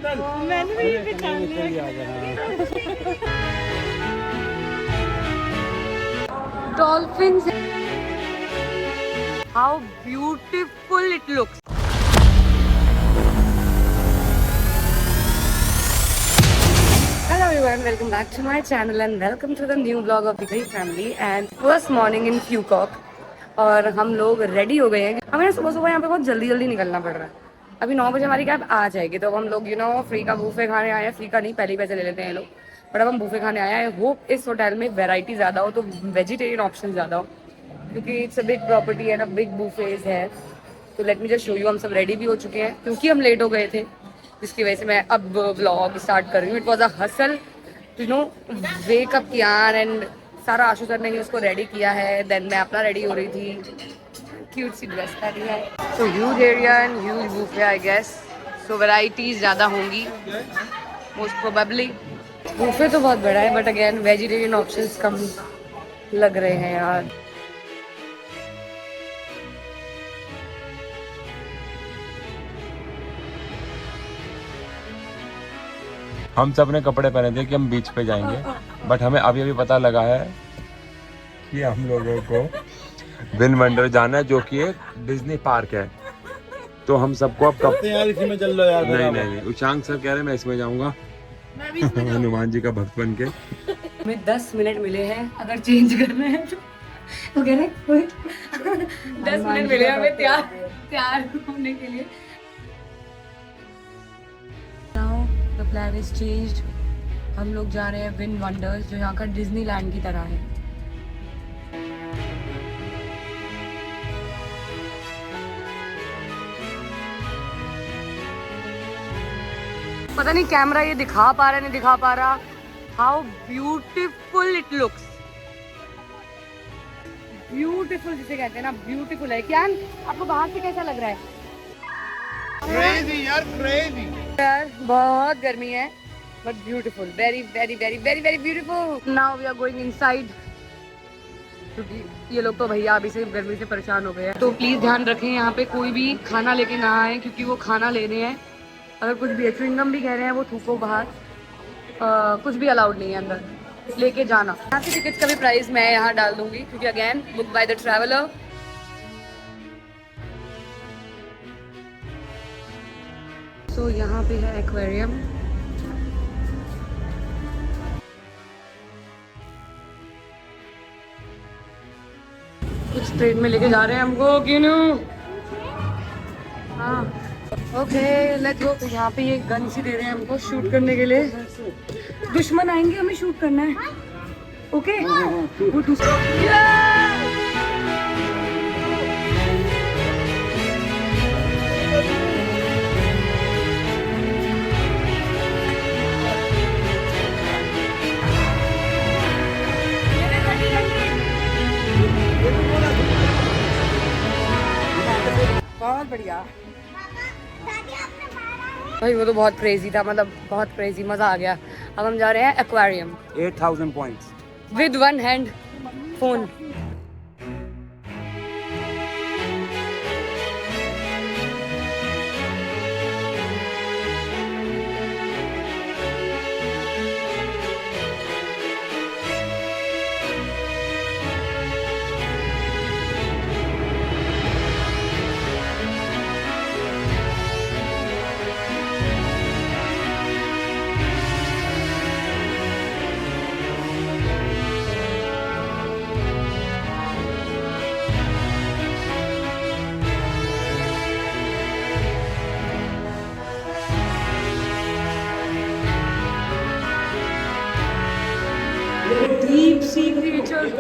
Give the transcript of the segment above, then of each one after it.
मैंने भी पहचान लिया। Dolphins, how beautiful it looks. Hello everyone, welcome back to my channel and welcome to the new vlog of the Great Family and first morning in Phuket। और हम लोग ready हो गए हैं। हमें सुबह सुबह यहाँ पे बहुत जल्दी जल्दी निकलना पड़ रहा है। अभी 9 बजे हमारी कैब आ जाएगी, तो अब हम लोग फ्री का बूफे खाने आए हैं। फ्री का नहीं, पहले ही पैसे ले लेते हैं लोग, बट अब हम बूफे खाने आए हैं। होप इस होटल में वैरायटी ज़्यादा हो, तो वेजिटेरियन ऑप्शन ज़्यादा हो, क्योंकि इट्स अ बिग प्रॉपर्टी है ना, बिग बूफेज है। तो let me just show you. हम सब रेडी भी हो चुके हैं क्योंकि हम लेट हो गए थे, जिसकी वजह से मैं अब व्लॉग स्टार्ट कर रही हूँ। It was a hustle wake up किया एंड सारा आशु सर ने ही उसको रेडी किया है। देन मैं अपना रेडी हो रही थी, क्यूट सी ड्रेस पहनी है। तो huge area and huge buffet I guess, so varieties ज़्यादा होंगी मोस्ट प्रोबेबली। बूफे तो बहुत बड़ा है, बट अगेन वेजिटेरियन ऑप्शंस कम लग रहे हैं यार। हम सब ने कपड़े पहने थे कि हम बीच पे जाएंगे, बट हमें अभी अभी पता लगा है कि हम लोगों को विन वंडर जाना है, जो कि एक डिज्नी पार्क है। तो हम सबको अब यार इसी में चल लो यार। नहीं, उचांग सर कह रहे हैं मैं इसमें जाऊंगा, हनुमान जी का भक्त बन के। हमें 10 मिनट मिले हैं अगर चेंज करना है तो। वो कह रहे 10 मिनट मिले हमें तैयार होने के लिए। Now the plan is changed। हम लोग जा रहे हैं विन वंडर्स, जो यहाँ का डिज्नीलैंड की तरह है। पता नहीं कैमरा ये दिखा पा रहा नहीं दिखा पा रहा, how beautiful it looks. Beautiful जिसे कहते हैं ना, ब्यूटीफुल है। क्या आपको बाहर से कैसा लग रहा है? क्रेजी यार, क्रेजी यार बहुत गर्मी है, but beautiful, very very very very very beautiful. Now we are going inside, क्योंकि ये लोग तो भैया अभी से गर्मी से परेशान हो गए हैं। तो प्लीज ध्यान रखें, यहाँ पे कोई भी खाना लेके ना आए, क्योंकि वो खाना ले रहे हैं। अगर कुछ भी च्युइंगम भी कह रहे हैं वो थूको बाहर, कुछ भी अलाउड नहीं है अंदर लेके जाना। यहाँ की टिकट्स का भी प्राइस मैं यहाँ डाल दूंगी, क्योंकि again book by the traveller. So यहाँ पे है एक्वेरियम। कुछ ट्रेन में लेके जा रहे हैं हमको, क्यों? हाँ ओके लेट्स गो। तो यहाँ पे ये गन सी दे रहे हैं हमको शूट करने के लिए। दुश्मन आएंगे, हमें शूट करना है। ओके वो बहुत बढ़िया भाई, वो तो बहुत क्रेजी था, मतलब बहुत क्रेजी, मजा आ गया। अब हम जा रहे हैं aquarium 8000 points with one hand phone. Deep sea creatures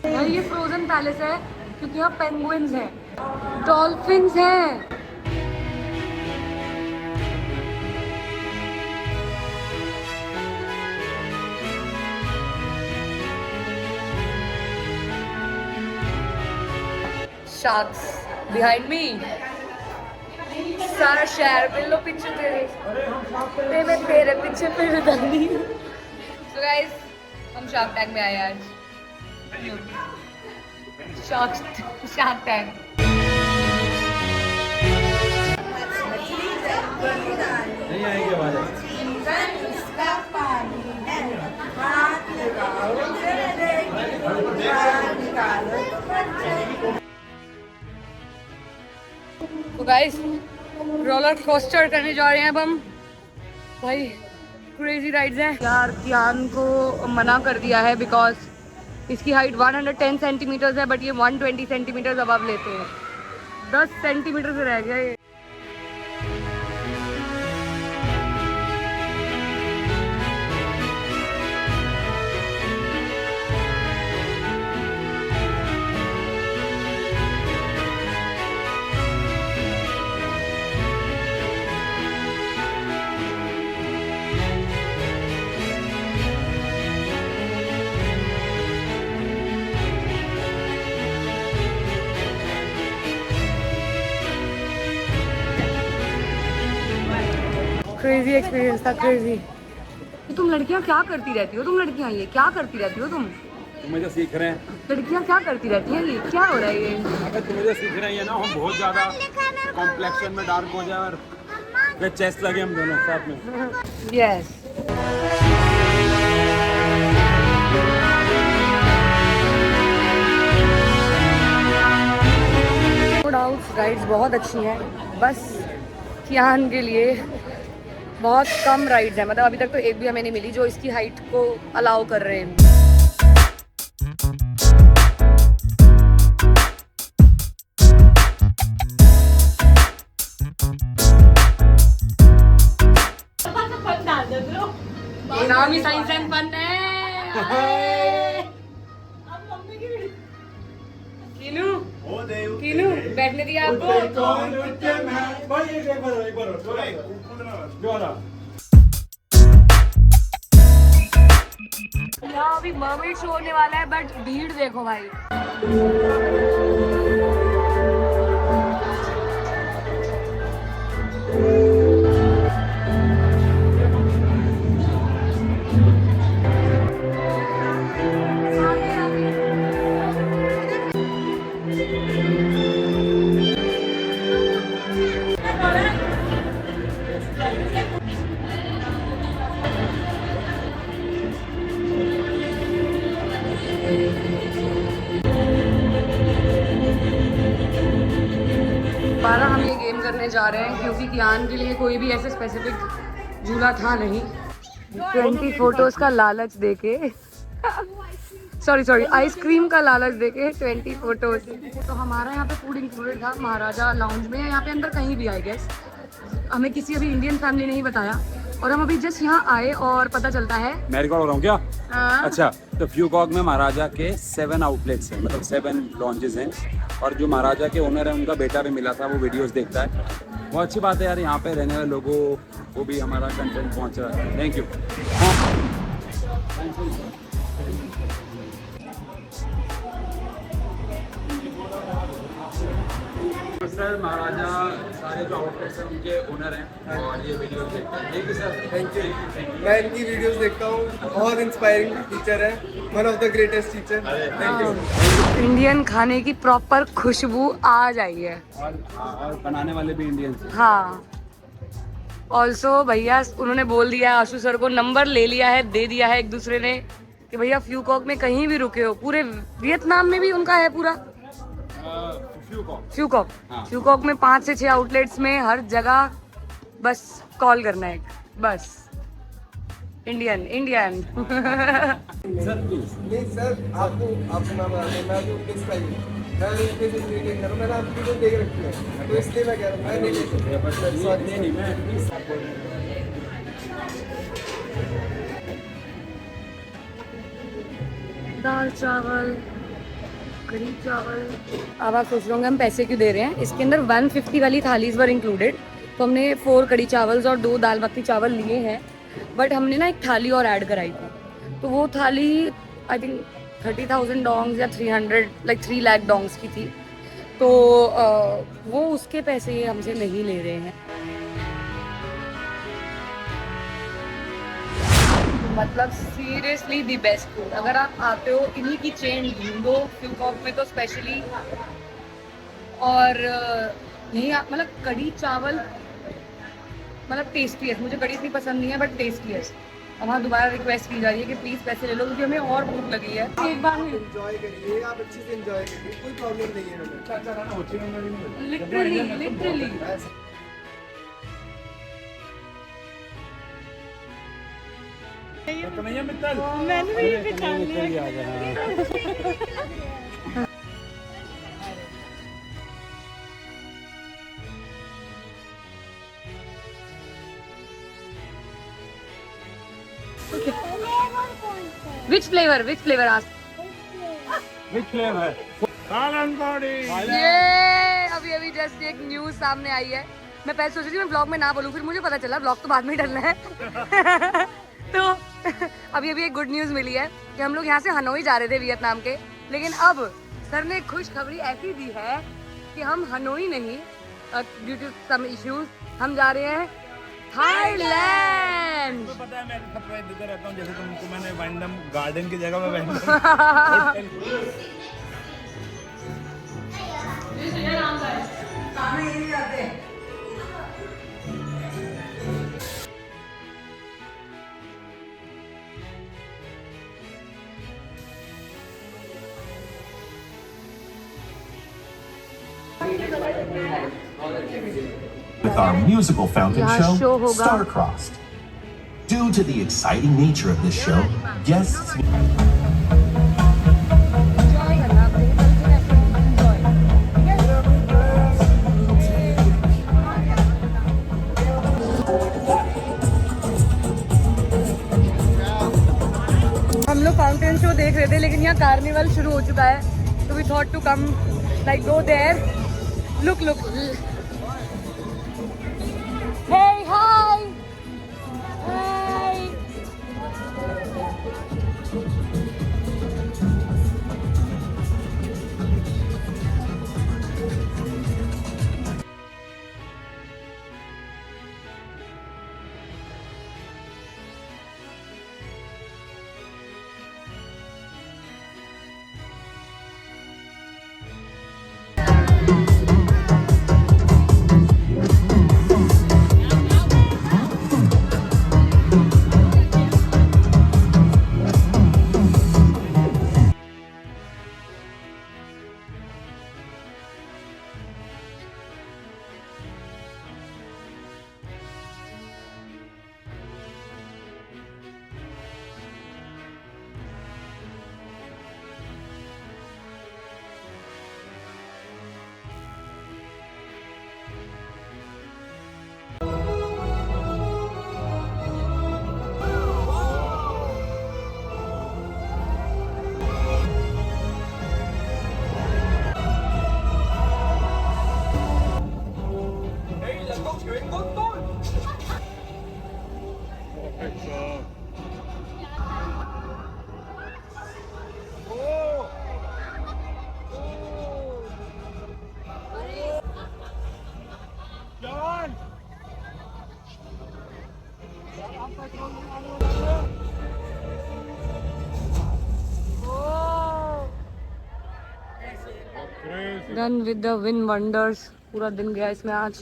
भाई, ये फ्रोजन पैलेस है क्योंकि यहाँ पेंगुइन्स हैं, डॉल्फिन्स हैं। Sharks behind me। सारा शहर मिल लो पीछे तेरे, मैं तेरे पीछे फिर डाली। So guys, हम शार्क टैंक में आए आज। Shark tank. नहीं आएगी हमारे। तो गाइस रोलर कोस्टर करने जा रहे हैं अब हम। भाई क्रेजी राइड्स हैं यार। कियान को मना कर दिया है बिकॉज इसकी हाइट 110 सेंटीमीटर्स है, बट ये 120 सेंटीमीटर्स अबव लेते हैं। 10 सेंटीमीटर से रह गया ये। क्रेजी एक्सपीरियंस था, क्रेजी। तो तुम लड़कियां क्या करती रहती हो? तुम लड़कियां ये क्या करती रहती हो? तुम मुझे सीख रहे हैं। लड़कियां क्या करती रहती हैं? ये क्या हो रहा है ये? अगर तुम मुझे सीख रहे हैं ना, हम बहुत ज़्यादा कॉम्प्लेक्शन में डार्क हो जाए और फिर चेस्ट लगे हम दोनों साथ में। यस। नो डाउट राइड्स बहुत अच्छी हैं, बस कियान के लिए बहुत कम राइड्स हैं। मतलब अभी तक तो एक भी हमें नहीं मिली जो इसकी हाइट को अलाउ कर रहे हैं। नाम ही साइंस एंड फन है। कीनू बैठने दिया आपको? यहाँ अभी मर्मेड शो होने वाला है, बट भीड़ देखो भाई। दोबारा हम ये गेम करने जा रहे हैं क्योंकि कियान के लिए कोई भी ऐसे स्पेसिफिक झूला था नहीं। 20 फोटोज का लालच देके सॉरी आइसक्रीम का लालच देके 20 फोटोज। तो हमारा यहाँ पे फूड इंक्लूडेड था महाराजा लाउंज में, यहाँ पे अंदर कहीं भी आई गेस। हमें किसी अभी इंडियन फैमिली नहीं बताया और हम अभी जस्ट यहाँ आए और पता चलता है। मैं रिकॉर्ड हो रहा हूँ क्या? हाँ। अच्छा, तो फ्यूकॉक में महाराजा के 7 आउटलेट्स हैं, मतलब 7 लॉन्चेस हैं। और जो महाराजा के ओनर है उनका बेटा भी मिला था, वो वीडियोस देखता है। बहुत अच्छी बात है यार, यहाँ पे रहने वाले लोगों को भी हमारा कंटेंट पहुँच रहा है। Thank you. सर महाराजा सारे जो आउटलेट्स हैं उनके ओनर हैं और ये वीडियो देखते हैं। Thank you sir. Thank you. मैं इनकी वीडियोस देखता हूँ, बहुत इंस्पायरिंग टीचर है, one of the greatest teacher. Thank you. Indian खाने की प्रॉपर खुशबू आ जाई है और बनाने वाले भी इंडियंस हैं। हाँ। ऑल्सो भैया उन्होंने बोल दिया है, आशु सर को नंबर ले लिया है, दे दिया है एक दूसरे ने कि भैया फ्यूकॉक में कहीं भी रुके हो, पूरे वियतनाम में भी उनका है पूरा फ्यूकॉक। हाँ। फ्यूकॉक में 5 से 6 आउटलेट्स में हर जगह बस कॉल करना है, बस इंडियन। Sir please. नहीं सर, आपको नाम बता दें, मैं जो किस का मैं उसके से टेक कर रहा हूँ, मैंने आपकी वीडियो देख रखी है, तो इसलिए मैं कह रहा हूँ मैं नहीं ले सकता। सॉरी। दाल चावल कढ़ी चावल। अब आप सोच रहे होंगे हम पैसे क्यों दे रहे हैं। इसके अंदर 150 वाली थालीज वर इंक्लूडेड, तो हमने 4 कढ़ी चावल्स और 2 दाल मखनी चावल लिए हैं। बट हमने ना एक थाली और ऐड कराई थी, तो वो थाली आई थिंक 30,000 डोंग्स या 3 लाख डोंग्स की थी। तो वो उसके पैसे हमसे नहीं ले रहे हैं। मतलब सीरियसली दी बेस्ट फूड। अगर आप आते हो इन्हीं की चेन ढूंढो फ्यूकॉक में तो स्पेशली। और नहीं आप मतलब कढ़ी चावल मतलब टेस्टीएस्ट, मुझे कड़ी इतनी पसंद नहीं है बट टेस्टीएस्ट। और वहाँ दोबारा रिक्वेस्ट की जा रही है कि प्लीज़ पैसे ले लो क्योंकि हमें और भूख लगी है। एक बार में एंजॉय करिए, आप अच्छे से एंजॉय करिए, कोई प्रॉब्लम नहीं है हमें। लिटरली मैंने भी ये पहचान लिया। Which flavor ask? Which flavor? ये अभी जस्ट एक न्यूज सामने आई है। मैं पहले सोच रही थी मैं ब्लॉग में ना बोलूं, फिर मुझे पता चला ब्लॉग तो बाद में ही डालना है। तो अभी एक गुड न्यूज मिली है कि हम लोग यहाँ से हनोई जा रहे थे वियतनाम के, लेकिन अब सर ने खुशखबरी ऐसी दी है कि हम हनोई नहीं, ड्यू टू सम इश्यूज हम जा रहे हैं थाईलैंड। तो पता है मैं सरप्राइज देता रहता हूँ, जैसे तुमको मैंने वैंडम गार्डन की जगह में वैंडम with our musical fountain यहाँ show, show होगा। Star-Crossed. Due to the exciting nature of this show, guests हम लोग फाउंटेन शो देख रहे थे लेकिन यहाँ कार्निवल शुरू हो चुका है, तो we thought to come like go there. Look Hey, hi! Hi! Done with the wind wonders. पूरा दिन गया इसमें आज।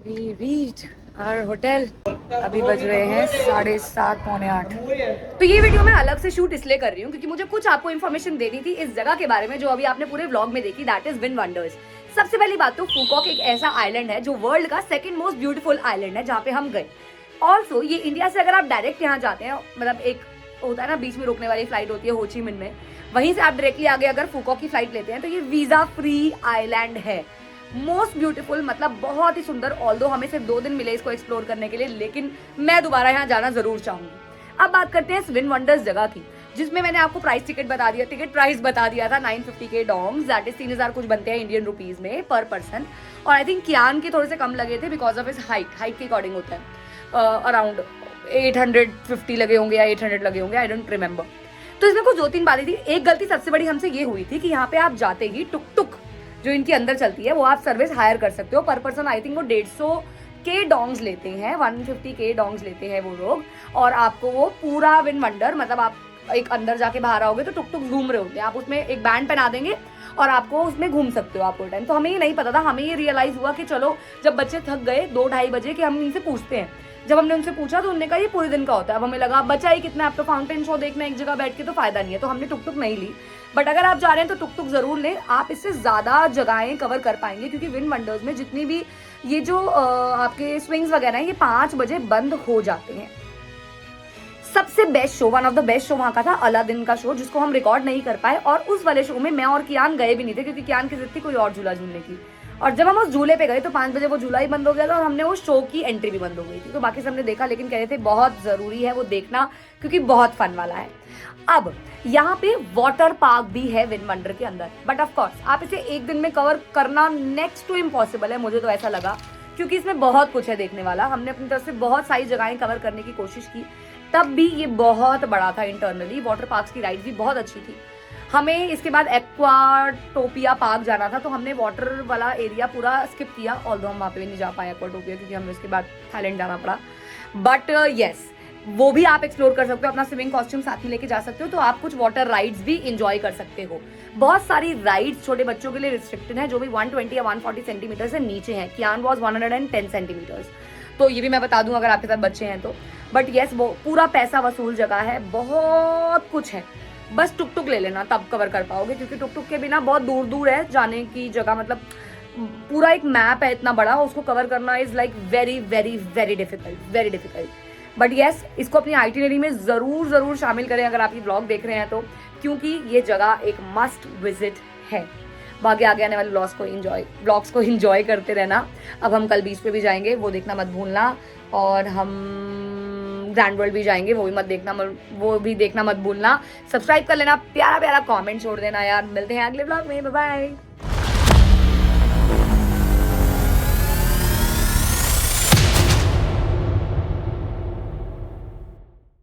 We reached our hotel. अभी बज रहे हैं 7:30 पौने 8। तो ये वीडियो मैं अलग से शूट इसलिए कर रही हूँ क्योंकि मुझे कुछ आपको इन्फॉर्मेशन देनी थी इस जगह के बारे में जो अभी आपने पूरे व्लॉग में देखी, दैट इज विंड वंडर्स। सबसे पहली बात तो फूकॉक एक ऐसा आइलैंड है जो वर्ल्ड का सेकंड मोस्ट ब्यूटीफुल आइलैंड है जहाँ पे हम गए। ऑल्सो ये इंडिया से अगर आप डायरेक्ट यहाँ जाते हैं, मतलब एक होता है ना बीच में रुकने वाली फ्लाइट होती है हो ची मिन्ह में, वहीं से आप डायरेक्टली आगे अगर फूकॉक की फ्लाइट लेते हैं तो ये वीजा फ्री आइलैंड है। मोस्ट ब्यूटीफुल, मतलब बहुत ही सुंदर। ऑल्दो हमें सिर्फ 2 दिन मिले इसको एक्सप्लोर करने के लिए, लेकिन मैं दोबारा यहाँ जाना जरूर चाहूंगी। अब बात करते हैं इस विंड वंडर्स जगह की, जिसमें मैंने आपको टिकट प्राइस बता दिया था 950 डॉन्ग्स, दैट इज 3000 कुछ बनते हैं इंडियन रुपीज में पर पर्सन। और आई थिंक कियान के थोड़े से कम लगे थे बिकॉज ऑफ इस हाइट के अकॉर्डिंग होता है। अराउंड 850 लगे होंगे या 800 लगे होंगे, आई डोंट रिमेंबर। तो इसमें कुछ 2-3 बातें थी। एक गलती सबसे बड़ी हमसे ये हुई थी कि यहाँ पे आप जाते ही टुक जो इनके अंदर चलती है वो आप सर्विस हायर कर सकते हो पर पर्सन। आई थिंक वो 150 के डोंग्स लेते हैं, 150 के डोंग्स लेते हैं वो लोग, और आपको वो पूरा विंड वंडर, मतलब आप एक अंदर जाके बाहर आओगे तो टुक घूम रहे होते हैं, आप उसमें एक बैंड पहना देंगे और आपको उसमें घूम सकते हो आप पूरे टाइम। तो हमें ये नहीं पता था, हमें ये रियलाइज हुआ कि चलो जब बच्चे थक गए 2-2:30 बजे कि हम इनसे पूछते हैं। जब हमने उनसे पूछा तो उन्होंने कहा ये पूरे दिन का होता है। अब हमें लगा बचा ही कितना, आप तो फाउंटेन शो देखना एक जगह बैठ के तो फायदा नहीं है, तो हमने टुक टुक नहीं ली। बट अगर आप जा रहे हैं तो टुक टुक जरूर लें, आप इससे ज्यादा जगहें कवर कर पाएंगे, क्योंकि विंड वंडर्स में जितनी भी ये जो आपके स्विंग्स वगैरह हैं ये 5 बजे बंद हो जाते हैं। सबसे best show, one of the best show वहां का था अलादीन का शो, जिसको हम रिकॉर्ड नहीं कर पाए, और उस वाले शो में मैं और कियान गए भी नहीं थे, क्योंकि कियान की जिद थी कोई और झूला झूलने की। और जब हम उस झूले पे गए तो 5 बजे वो झूला ही बंद हो गया था, और हमने वो शो की एंट्री भी बंद हो गई थी। तो बाकी सबने देखा, लेकिन कह रहे थे बहुत जरूरी है वो देखना, क्योंकि बहुत फन वाला है। अब यहाँ पे वाटर पार्क भी है विंड वंडर के अंदर, बट ऑफ कोर्स आप इसे एक दिन में कवर करना नेक्स्ट टू इम्पॉसिबल है, मुझे तो ऐसा लगा, क्योंकि इसमें बहुत कुछ है देखने वाला। हमने अपनी तरफ से बहुत सारी जगहें कवर करने की कोशिश की, तब भी ये बहुत बड़ा था इंटरनली। वाटर पार्क की राइड भी बहुत अच्छी थी। हमें इसके बाद एक्वाटोपिया पार्क जाना था, तो हमने वाटर वाला एरिया पूरा स्किप किया, ऑल्दो हम वहाँ पे भी नहीं जा पाए एक्वाटोपिया, क्योंकि हमें उसके बाद थाईलैंड जाना पड़ा। बट यस, वो भी आप एक्सप्लोर कर सकते हो, अपना स्विमिंग कॉस्ट्यूम साथ में लेके जा सकते हो, तो आप कुछ वाटर राइड्स भी इंजॉय कर सकते हो। बहुत सारी राइड्स छोटे बच्चों के लिए रिस्ट्रिक्टेड है, जो भी 120 या 140 सेंटीमीटर से नीचे हैं। कियान वॉज 110 सेंटीमीटर्स, तो ये भी मैं बता दूं अगर आपके साथ बच्चे हैं तो। बट यस, वो पूरा पैसा वसूल जगह है, बहुत कुछ है, बस टुक टुक ले लेना तब कवर कर पाओगे, क्योंकि टुक टुक के बिना बहुत दूर दूर है जाने की जगह, मतलब पूरा एक मैप है इतना बड़ा, उसको कवर करना is like very very very difficult, very difficult. But yes, इसको अपनी आइटिनरी में जरूर शामिल करें अगर आप ये ब्लॉग देख रहे हैं तो, क्योंकि ये जगह एक मस्ट विजिट है। बाकी आगे आने वाले ब्लॉग्स को इंजॉय करते रहना। अब हम कल बीच पे भी जाएंगे, वो देखना मत भूलना, और हम ग्रैंड वर्ल्ड भी जाएंगे, वो भी देखना मत भूलना। सब्सक्राइब कर लेना, प्यारा प्यारा कमेंट छोड़ देना यार। मिलते हैं अगले ब्लॉग में, बाय बाय।